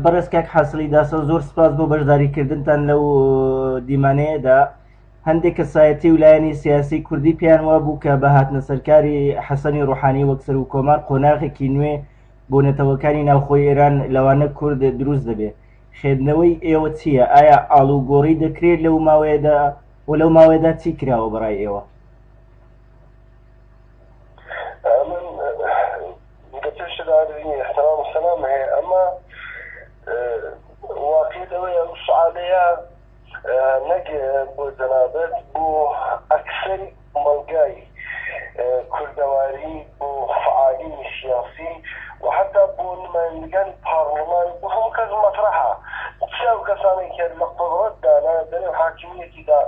بەڕێز کاک حەسڵی داسە زۆر سپاس بۆ بەشداریکردنتان لەو دیمانەیەدا. هەندێک کەسایەتی ویلایەنی سیاسی کوردی پێیان وا بوو کە بە هاتنە سەرکاری حەسەنی ڕوحانی وەک سەر و کۆمار قۆناغێکی نوێ بۆ نەتەوەکانی ناوخۆی ئێران لەوانە کورد دروست دەبێت. خێدنەوەی ئێوە چییە؟ ئایا ئاڵوگۆڕی دەکرێت لەو ماوەیەدا و لەو ماوەیەدا چی کراوە بەڕای ئێوە؟ احترام والسلام هي اما واقعي اوي السعوديه نجي بو جنابت بو اكثر ملقاي كردواري بو فعالين سياسي وحتى بو نمايندگان بارلمان وهم كذا مطرحه تشاو كساني كان مقتضرات دانا دنيا حاكميتي دا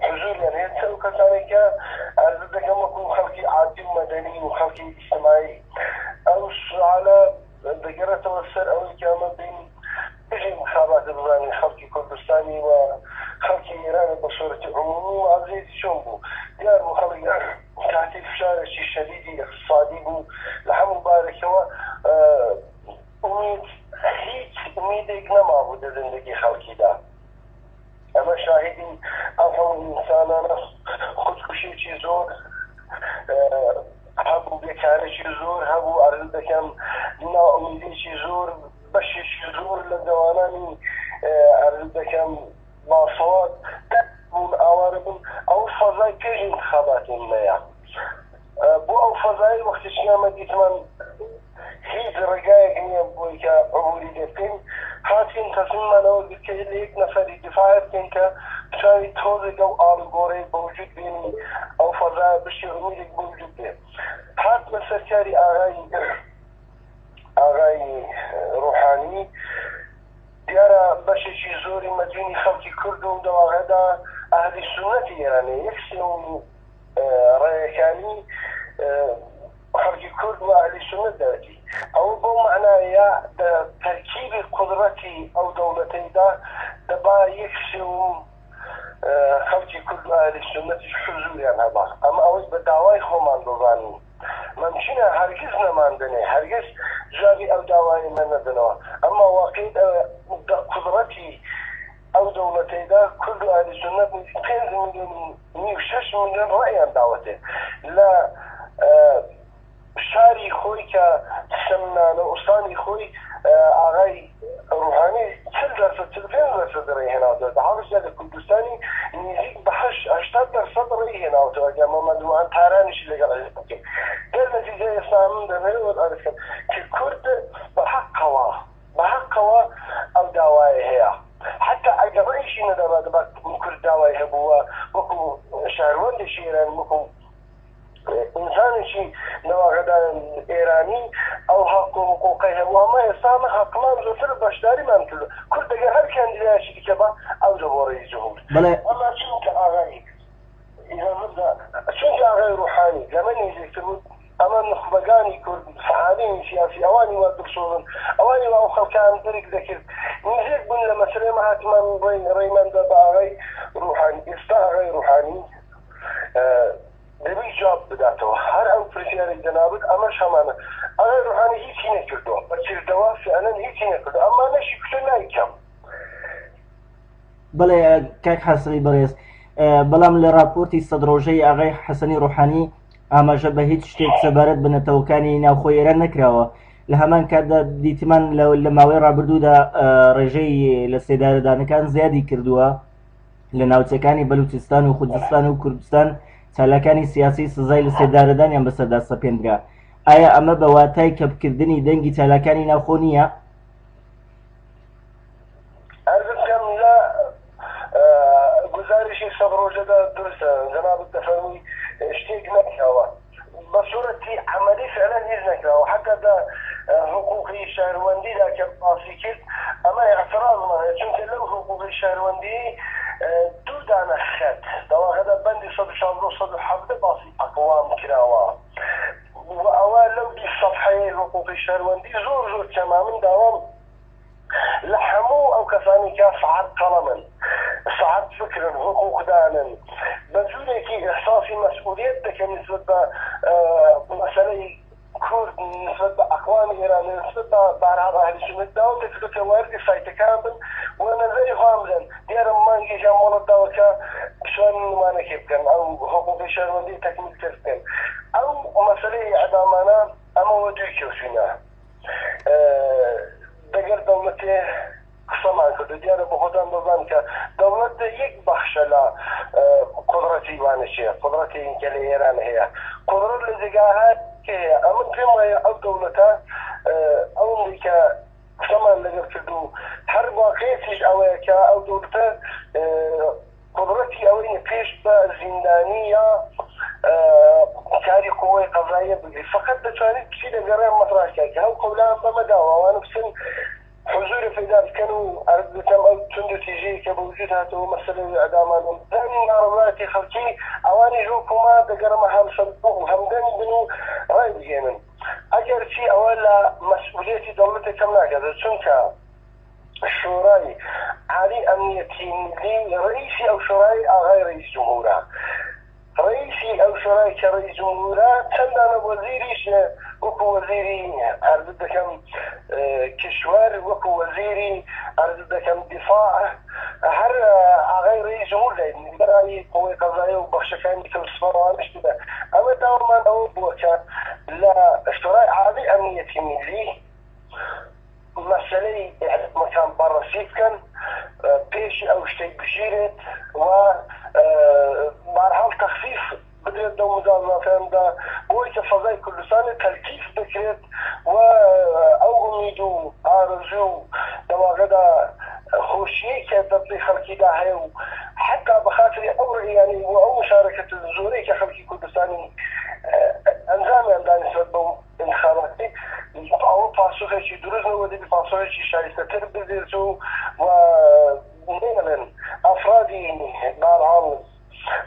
حضور يعني تشاو كساني كان ارزدك مكون خلقي عادي مدني وخلقي اجتماعي او على ذكرت والسر او الكامل بين بيجي انتخابات الراني خلقي كردستاني وخلقي ايران بصورة عمومي وعزيز شنبو ديار وخلقي تحتي فشار شي شديدي اقتصادي بو لحم مبارك هو اميد هيك اميدك نما بو زندگي خلقي دا اما شاهدين افهم الانسان انا خود كشي چي زور هبو بێکارێکی زۆر هەبوو ئەرز دەکەم ناوەمیدێکی زۆر بەشێکی زۆر لە جوانانی ئەرز دەکەم باسەوات بوون ئاوارە بوون ئەو فەزای پێش انتخاباتین نەیە بۆ ئەو فەزای وەختیشیامە دیتمان هیچ ڕێگایەک نییە بۆی کە عبوری دەکەین هاتین تەسمیمانەوە بکە لە یەک نەفەری دفاع بکەین کە بچاوی تۆزێک ئەو ئاڵوگۆڕەی بەوجود بێنی ئەو فەزای بشی ئومیدێک بەوجود بێ هات بەسەرکاری ئاغای ڕوحانی دیارە بەشێکی زۆری مەدیونی خەڵکی کورد و دەواغەدا ئەهلی سونەتی ئێرانێ یەکسێ و ڕێیەکانی خەڵکی کورد و ئەهلی سونەت دەوەتی ئەوە بۆ معنایە تەرکیبی قودرەتی ئەو دەوڵەتەیدا دەبا یەکسێ و خەڵکی کورد و ئەهلی سونەتیش حزوریان هەبا ئەمە ئەوەی بە داوای خۆمان دەزانین ممکنە هەرگیز نەماندنێ هەرگیز جوابی ئەو داوای من نەدنەوە ئەمما واقعیت قودرەتی ئەو دەوڵەتەیدا کورد و ئەهلی سونەت 5 ملیۆن 6 ملیۆن ڕایان داوەتێ لە شاری خۆی کە سەمنانە ئوستانی خۆی ئاغای ڕوحانی 40% ڕێی هێناوتەوە دەحاڵشدا لە کوردستانی نزیک بە 80% ڕێی هێناوتەوە گەمەمەدوان تارانیشی لەگەڵ بکەین دەر نەتیجە ئێستا من دەمەوێت ئەرزکەم کە کورد بە حەقەوە ئەو داوایە هەیە حتى ئەگەر ڕێیشی نەدەبات کورد داوای هەبووە وەکو شارۆندێکی ئێران وەکو ئینسانێکی نەواغەدان ئێرانی ئەو حەق و حقوقەی هەبوو ئەمە ئێستا حەقمان زۆرتر بەشداریمان کرد کورد دەگەر هەر کاندیدایەکی دیکە بە ئەو دە بۆ ڕێی جمهور وەڵا چونکە ئاغای ڕوحانی لەمە نزیکتر بوو ئەمە نخبەکانی کورد فعالین سیاسی ئەوانی وا دڵسۆزن ئەوانی وا ئەو خەڵکان دەرێک دەکرد نزیک بوون لە مەسەلەی هاتمان ڕێیماندا بە ئاغای ڕوحانی ئێستا ئاغای ڕوحانی دەبی جواب بداتەوە هەر ئەو پرسیارێک دەنابێت ئەمەش هەمانە ئاغای ڕوحانی هیچی نەکردووە بەچردەوە فعلەن هیچی نەکردو ئەمما نەشی کوتە نایکەم. بەڵێ کاک حەسەنی بەڕێز بەڵام لە راپۆرتی سەد ڕۆژەی ئاغای حەسەنی ڕوحانی ئاماژە بە هیچ شتێک سەبارەت بە نەتەوەکانی ناوخۆی ئێران نەکراوە لە هەمان کاتدا دیتمان لە ماوەی ڕابردوودا ڕێژەی لە سێدارەدانەکان زیادی کردووە لە ناوچەکانی بەلوچستان و خوزستان و کوردستان چالاکانی سیاسی سزای لە سێدارەدانیان بەسەردا سەپێنرا. ئایا ئەمە بە واتای کەپکردنی دەنگی چالاکانی ناوخۆ نییە؟ ئەرزم لە گزارشی سەد ڕۆژەدا درستە جەنابەت دەفەرمووی شتێک نەکراوە بە سوورەتی عەمەلی فعلەن هیچ نەکراوە حتا دا حقوقی شارەوەندیدا کە باسی کرد ئەمە اعتراضمان هەیە چونکە لەو حقوقی شارەوەندی دوو دانە خەت دەواغەدا بەندی 116 باسی ئەقوام کراوە و ئەوە لەو سەفحەیە حقوقی شارەوەندی زۆر چەمامن داوام لە هەموو ئەو کەسانی کە سەعات قەڵەمن سەعات فکرن حقوق دانن بە جوورێکی ئەحساسی مەسئولیت دەکەن نسبەت بە مەسەلەی كورد نسبة بأقوام إيران نسبة بعرب أهل السنة داو تكتو كوارد سايت كامل وأنا زي خامزن ديار ما نجي جامون داوكا شلون ما نكيب كان أو حقوق شهروندي تكمل كرتين أو مسألة إعدامنا أما ودوكي وسينا دقر دولته قسمان کرد دیاره به خودم بزن که دولت یک بخش لا قدرتی وانشه قدرتی این که ایران هیا قدرت لزگاه که امن فيما او دولتا او که قسمان لگر کردو هر واقعیتش اوه که او دولتا قدرتی او این پیش به زندانی یا کاری قوه قضاییه بگی فقط دچانید چی دگره مطرح که او قولان بمداوه وانو بسن حضور في ذلك كانوا أردتم أو تندو تيجي كبوجود هاتو مسألة إعدامان ثاني نارولاتي خلقي أواني جوكما دقرما هم صدقوا همدان بنو رأي بجيمن أجر شيء أولا مسؤوليتي دولتي كم ناكذا چونك الشوراي عالي أمنيتي لي رئيسي أو شوراي غير رئيس جمهورها رئيسي أو شوراي كرئيس جمهورها تندانا وزيريش وكو وزيري أرد كم كشوار وكو وزيري أرد كم دفاع هر غير رئيس جمهور لأن برأي قوي قضايا وبخشكان كالسفارة مش كده أما دائما أو بوكا لا اشتراء عادي أمنيتي ملي مسألة مكان برا سيكن بيش أو شيء بشيرت و مرحلة تخفيف بدأت دو مدازنا فهم دا بوي كفضاي كل سنة تلكيف بكرت و أو أميدو آرزو دواغدا خوشي كدبلي خلقي دا هيو حتى بخاطر أمر يعني أو مشاركة الزوري كخلقي كل سنة أنزامي أمداني سبب انتخاباتي أو فاسوخي شي دروزنا ودي بفاسوخي شي شايسة تربزيرتو و نيلن أفرادي بارعام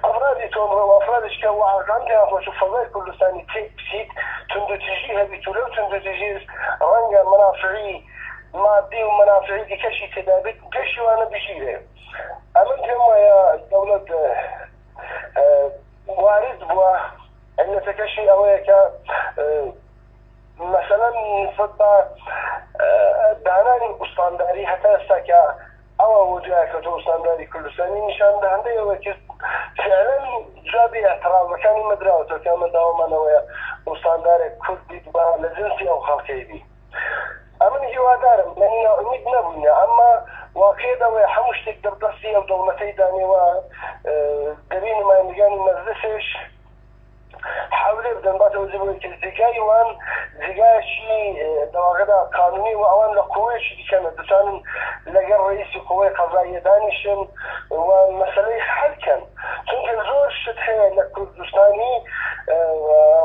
أفرادي تمر وأفرادش كواعد عندي أفضل شوف فضاي كل سنة تيجي تندو تجيها بتولو تندو تجي رنجا منافعي مادي ومنافعي دي كشي تدابت كشي وأنا بشيله أمنتهم يا دولة وارد بوا أن تكشي أويك مثلا صدق داناني أستانداري حتى السكا أو وجهك توصل كل سنة نشان ده عنده وكيس فعلا جابي اعتراض كان مدراوته كان داوما نويا وصاندار كردي تبع لجنسي أو خلقي دي أمن جوادار من أميد نبونا أما واقعي ويحمش تقدر درسي أو دولتي داني و دبين ما يمجاني مزدسش حاولي بدن بات وزيبوي كالزيقاي وان زيقاي شي دواغدا قانوني وأوان لقوية شي كانت دسان لقى الرئيس قوية قضائية دانشن ومسألة حل كان چونك زور شتحي لكردستاني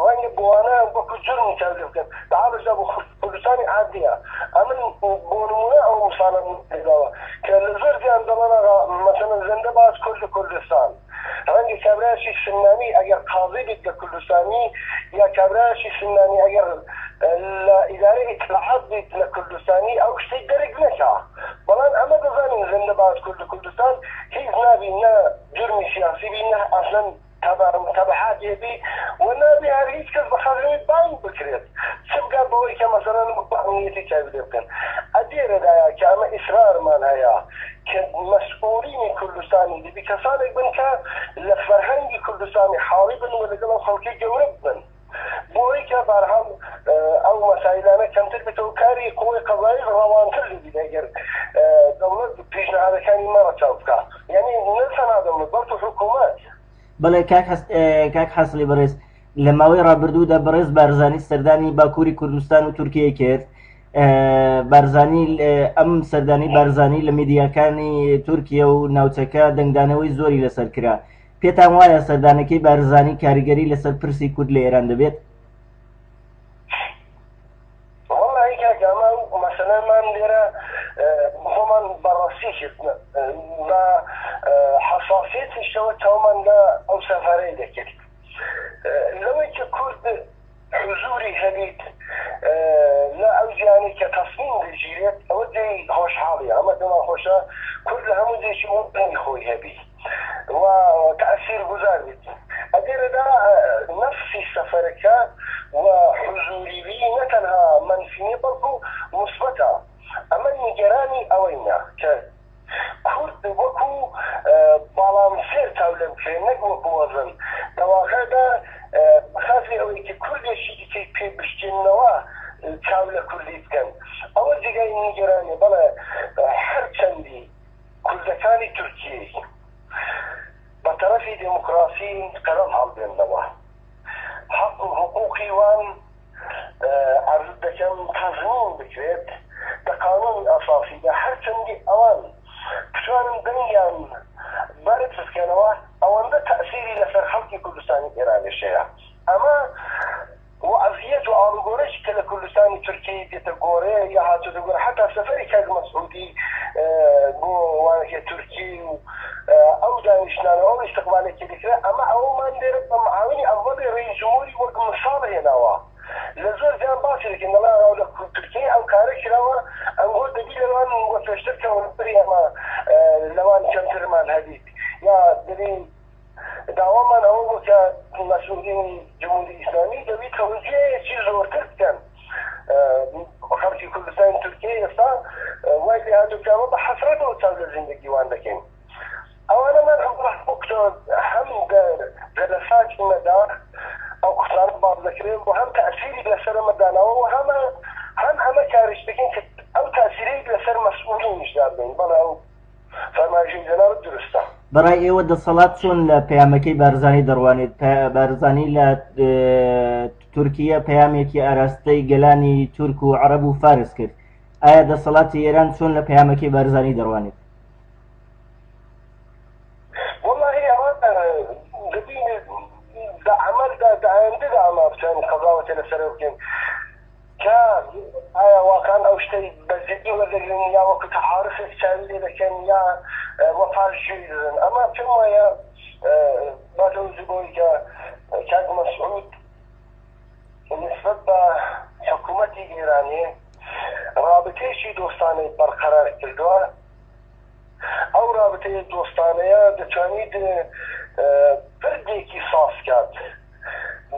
رنگ بوانا بكو جرم كاذب كان تعالوا جابوا كردستاني عادية أمن بونمونا أو مصانا مدعوة كان الزور دي عندنا مثلا زندباز كل كردستان رنگ كابراشي سناني اگر قاضي بيت لكردستاني يا كابراشي سناني اگر الاداره اطلاعات بيت لكردستاني او شتي درج نكا بلان اما دزانين زندباز كل كردستان هيز نابي نا جرمي سياسي بينا اصلا تبعات يبي ونابي هريج كز بخاطر باين بكريت سبقا بوي كمثلا مقبعنيتي كابي يمكن ادير دايا كاما اصرار مان هيا كمسؤولين كردستاني دي بكسانك بنكا لفرهنج كردستاني حاربا ولقلو خلقي جوربا بوي كبارهم او مسائلانا كم تلبتو كاري قوي قضائي روان تلبي داير دولة بيجنا هذا كان مرة تاوكا يعني نلسان هذا من ضبط حكومات بله کاک حاصلی برز لماوی رابردو دا برز بارزانی سردانی باکوری کردستان و ترکیه کرد بارزانی ام سردانی بارزانی لمیدیاکانی ترکیه و ناوچەکە دەنگدانەوەی زۆری لەسەر کرا پێتان وایە سەردانەکەی بارزانی کاریگەری لەسەر پرسی کورد لە ئێران دەبێت؟ والله كاما مثلا ما ندير هما براسي شفنا ما حساسية الشوى توما لا او سفري ذكر لو انت كرد حضوري هليت لا او يعني كتصميم الجيرات او دي خوش حالي اما دما خوشا كل هم زي شي ممكن خوي هبي وتاثير جزاري ادير دا نفسي سفركا وحضوري بي نتنها منفيني بلكو مثبتة أما نجراني أوينا كرد وكو بلام سير تولم كينك وكو وزن دواخدا خاصي أويكي كل شيء كي بي بشجنوا تاولة كليت كان أول جاي نجراني بلا حرشندي كل ذكاني تركيا بطرفي ديمقراطي قرم هالبين نوا حق حقوقي وان عرض دكم تنظيم بكريت بقانون أساسي ده حرشندي أوان كتوان دنيان بارد فسكنوا أوان ده تأثيري لسر خلقي كردستاني إيراني الشيء أما وعزيات وعروقورش كلا كردستاني تركي بيتقوري يا هاتو تقول حتى سفري كاق مسعودي بو وانك تركي او دانشنان او استقبالي كذكرة اما او ما ندير معاوني افضل رئيس جمهوري وقت مصالح نوا لزور جان باسي لكن الله اقول تركي او كارك نوا انقول دليل الان وفشتركة ونبري اما لوان كمتر مان هديد يا دليل دعواما او كمسؤولين جمهوري اسلامي دبي توجيه شيء زورتر كان خارجي كردستان تركيا يسا وايد هادو كانوا بحسرته وتاز الزندگي واندكين اولا ما راح اكتب هم جلسات في المدار او قصار بعض ذكرين وهم تاثيري بلسر مدانا وهم اما كارشتكين او تاثيري بلسر مسؤولين مش دابين بلا او فما جينا الدرسته برای ئێوە دەسەڵات چۆن لە پەیامەکەی بارزانی دەڕوانێت بارزانی لە تورکیا پەیامێکی ئاراستەی گەلانی تورک و عەرەب و فارس کرد ئایا دەسەڵاتی ئێران چۆن لە پەیامەکەی بارزانی دەڕوانێت؟ والله دبين دا عمل دا عندي دا عمل بتاعي قضاوة لسر وكين كان وكان او شيء بزيدي ولا يا وقت حارس الشامل اذا كان يا وفار جيدا اما ثم يا بعد زبوي كان مسعود بالنسبة حكومتي ايرانية رابطه شي دوستانه برقرار كردوا او رابطه دوستانه دتوانيد بردێکی ساسکات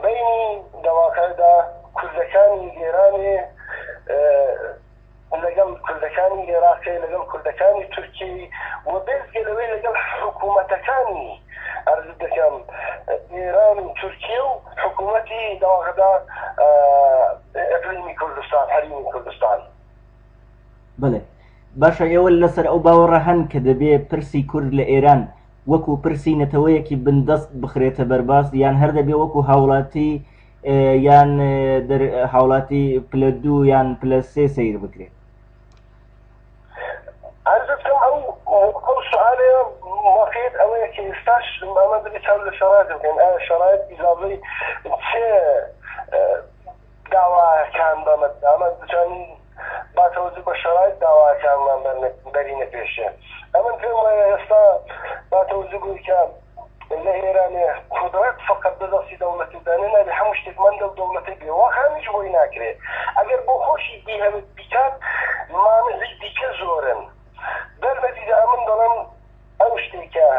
بینی دەواکەدا کوردەکانی ئێرانێ لەگەڵ کوردەکانی عێراقی لەگەڵ کوردەکانی تورکی و بێزگەلەوەی لەگەڵ حکوومەتەکانی عەرز دەکەم ئێران و تورکیە و حکوومەتی دەواکەدا ئەقلیمی کوردستان هەرێمی کوردستان. بەڵێ باشە ئێوە لەسەر ئەو باوەڕە هەن کە دەبێ پرسی کورد لە ئێران وەکو پرسی نەتەوەیەکی بندەست بخرێتە بەرباس یان هەر دەبێ وەکو هاوڵاتی یان هاوڵاتی پلە دوو یان پلە سێ سەیر بکرێت؟ عرضتكم او سؤالي واقعيت اوه كي يستاش اما بدي تقول الشرائط يمكن شرائط اضافي تشي دعوة كان بمد اما بتان باتوزي بالشرائط دعوة كان برينة بيشه اما في ما يستا باتوزي بي كان اللي ايراني قدرات فقط بدرسي دولة دانينا بحموش تتمنى الدولة بي واخا مش بوي ناكري اگر بخوشي بيها بيكات ما نزل بيكا زورن در نتیجه امن دارم او شتیکه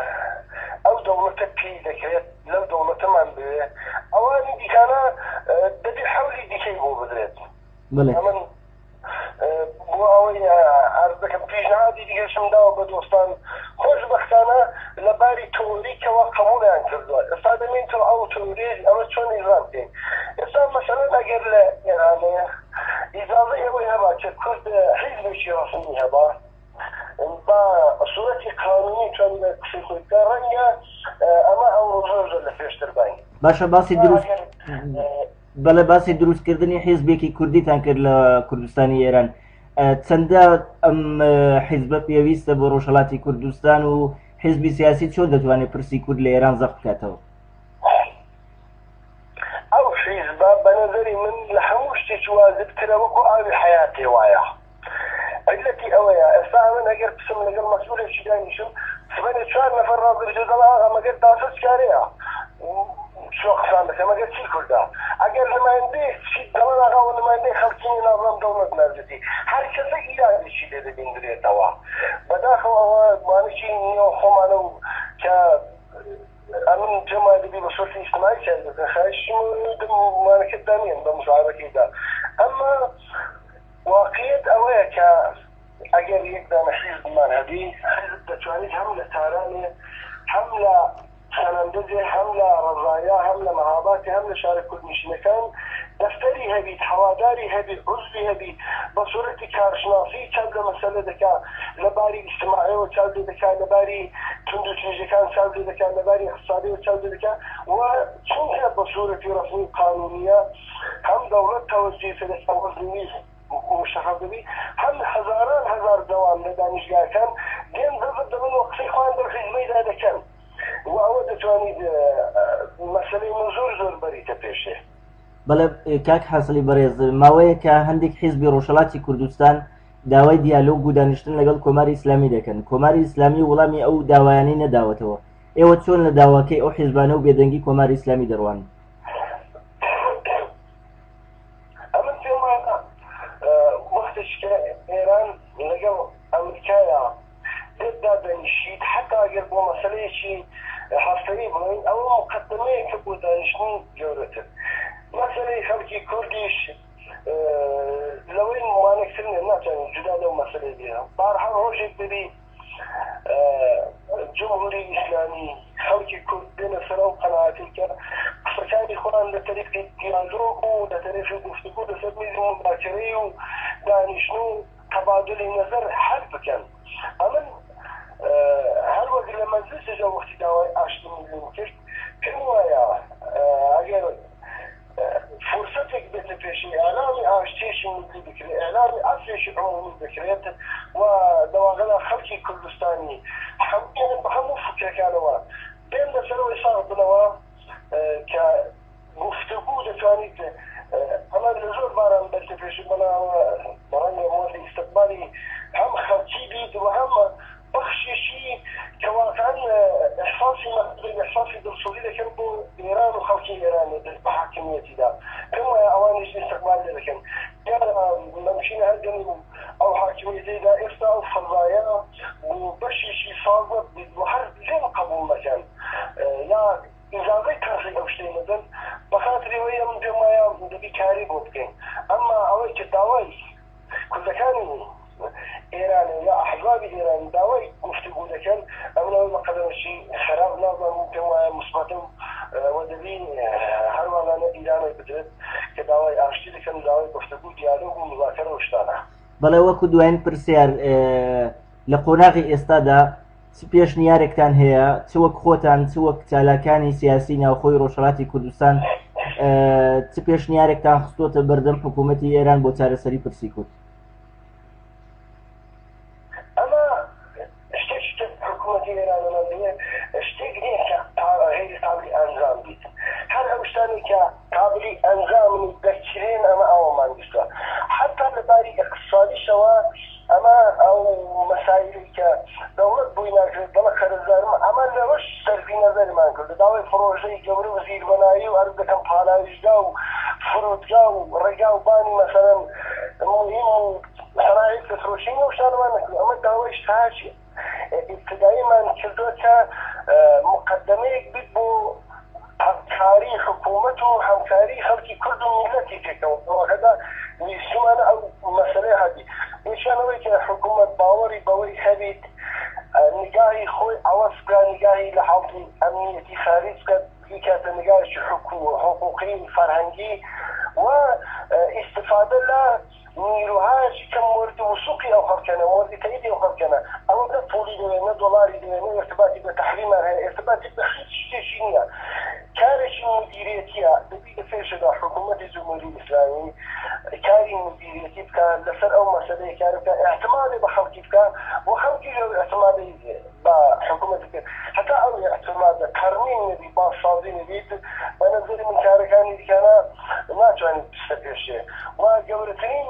او دولت پی دکرت لو دولت من به اوانی دیکانا دبی حولی دیکی بو بدرد امن بو اوی عرض دکم پیشنهادی دیگه شمده و بدوستان خوش بختانه لباری توری که و قبول این کرده استاد من تو او توری اما چون ایران دیم استاد مثلا اگر یعنی اجازه اوی هبا که کرد حزبشی رسمی هبا با صورت قانونی چون کسی رنگه اما او روز اللي فيشتر باين باشا باسی دروست بەڵێ باسی دروستکردنی حیزبێکی کوردیتان کرد لە کوردستانی ئێران چەندە ئەم حیزبە پێویستە بۆ ڕۆژهەڵاتی کوردستان و حیزبی سیاسی چۆن دەتوانێت پرسی کورد لە ئێران زەق بکاتەوە؟ ئەو حیزبە بە نەزەری من لە هەموو شتێکی واجبترە وەکو ئاوی حیاتێ وایە علتي اويا استعمل اگر بسم لقل مسؤول الشيداني شو سبني شوار نفر رابط جدلا ما قد داسس كاريا شو قسم بس ما قد شي كل ده اگر لما عندي شي دولة غا ولما عندي خلقين نظام دولة نازلتي هر كذا إلى الشيء ده بيندري توا بداخل هو ما نشي نيو خمانو ك أمن جماعة دبي بصورة اجتماعية كانت خايش ما نكد دامين بمشاعرة كده أما واقعية أويك أجر يقدر نحيز بمان هذه حزب دتوانيت حملة تارانية حملة خنندزة حملة رضايا حملة مهاباتي حملة شارك كل مشنكان دفتري هبي حواداري هبي عزبي هبي بصورة كارشناسي كابل مسألة دكا لباري اجتماعي وكابل دكا لباري تندو تنجكان كابل دكا لباري اقتصادي وكابل دكا وشنها بصورة رسمي قانونية هم دولة توجيه في الاستوازنية مشتخص بي هم هزار دوام لدانشگاه كان دين ضد من وقفي خوان در خدمه داده كان وأود تواني مسألة منظور زور بريته بيشه بەڵێ کاک حەسەنی بەڕێز ماوەیە کە هەندێک حیزبی ڕۆژهەڵاتی کوردستان داوای دیالۆگ و دانیشتن لەگەڵ کۆماری ئیسلامی دەکەن کۆماری ئیسلامی وەڵامی ئەو داوایانەی نەداوەتەوە ئێوە چۆن لە داواکەی ئەو حیزبانە و بێدەنگی کۆماری ئیسلامی دەڕوان ئەمن پێما وەختش کە ئێران لەگەڵ ئەمریکایە دێتدا دەنیشید حتا ئەگەر بۆ مەسەلەیەکی هەفتەیی بڵێن ئەوە مقدمەیەکە بۆ دانیشتنی گەورەتر مسألة خلقي كرديش لو إن ما نكسرنا ناتن جدا لو مسألة ديها بارها روجك بدي جمهوري إسلامي خلقي كرد بين سلام قناعتك فكان إخوان لطريق ديالوج ولطريق الجفتگو لسبب مذاكرة ودانشنو تبادل النظر حل بكن أمن هل وقت لما زلت جو وقت دواء أشتم المكش كنوايا أجل فرصتك بتفشي إعلامي أشتيش من ذكر إعلامي أفشي عمومي ذكريات ودواغلا خلقي كردستاني حميا بحمو فكرة كانوا بين نسلو إصار بنوا كمفتقو دتوانيت أما النزول باران بتفشي براني مولي استقبالي هم خلقي بيد وهم بخشي كواقعا إحساسي بالصوري لكن بو إيران وخلقي إيران بحاكميتي دا كما أوانيش استقبال لكن نمشينا هدن أو حاكميتي دا إرسا أو فضايا وبشي صاغب بحرب لين قبول مكان يا إذا ذكر أو شيء مثلا بخاطري ويا من جماعة دبي كاري بوبكين أما أويك الدواي كل كان إيران يا أحزاب إيران داوي مفتقو لكن أولا ما قدم الشيء خراب نظام جماعة مثبتة ودبي هروانا إيران بدرت كداوي أشتري لكن داوي مفتقو ديالوج ومذاكرة وشتانا بەڵێ وەکو دوایین پرسیار لە قۆناغی ئێستادا چ پێشنیارێکتان هەیە چ وەک خۆتان چ وەک چالاکانی سیاسی ناوخۆی ڕۆژهەڵاتی کوردستان چ پێشنیارێکتان خستۆتە بەردەم حکوومەتی ئێران بۆ چارەسەری پرسی کورد حكومة إيران المدنية اشتغلي غير قابل أنظام بيت هل أوشتاني كقابل أنظام متذكرين أما أو ما نقصها حتى لباري اقتصادي شوا أما أو مسائل كدولة بوينا دولة خرزار أما لوش سلبي نظر ما نقول داوي فروجي جبري وزير بناي وأرد كم حالاج جاو فرود جاو رجاو باني مثلا مهم صناعي بتروشين وشان ما نقول أما داوي اشتهاجي ابتدائي ما نكردوها مقدمه بيبو همكاري حكومته همكاري خلقي كل ملتي تكون وهذا يسمى أو مسألة هذه إن شاء الله حكومة باوري هبيت نجاهي خوي عواسكا نجاهي لحالتي أمنيتي خارجكا كانت نجاهي حقوقي فرهنجي واستفادة لا نيروهاش كم مورد وسوقي أو خلقنا مورد تأييدي أو خلقنا أو ده طولي دينا دولاري دينا ارتباطي بتحريمها ارتباطي بخشيشينيا كارش مديريتيا بدي فيش ده حكومة الجمهورية الإسلامية كاري مديريتي بكا لسر أو مسألة كاري اعتمادي بخلقي بكا وخلقي جو اعتمادي بحكومة حتى أو اعتماد كارمين نبي باصادين نبيت أنا زي من كاركاني كان ما تواني بستفيش وجورتين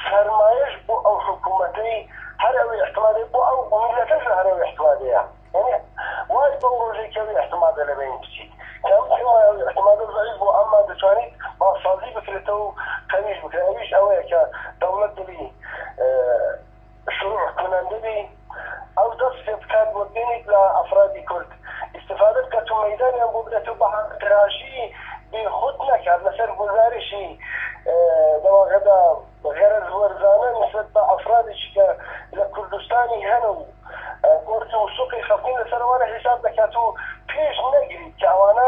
سرمایش بو او حکومتی هر او احتمالی بو او ملتش هر او احتمالی يعني وايد بوروجي كوي احتمال لبين بسيط كم او احتمال ضعيف بو اما دشاني ما صازي بكرتو كميش بكرهيش او كدولة دبي شروع كنان دبي او دست كان وديني لافراد كرد شتێکی دەواقعدا غەرەز وەرزانە نسبەت بە ئەفرادێکی کە لە کوردستانی هەنە و گۆرت و سوقی خەڵکی لەسەرەوانە حساب دەکات و پێش نەگریت کە ئەوانە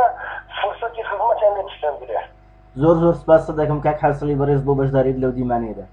فرسەتی خزمەتیان لێ بستەن برێ. زۆر زۆر سپاس دەکەم کاک حەسەنی بەڕێز بۆ بەشداریت لەو دیمانەیەدا.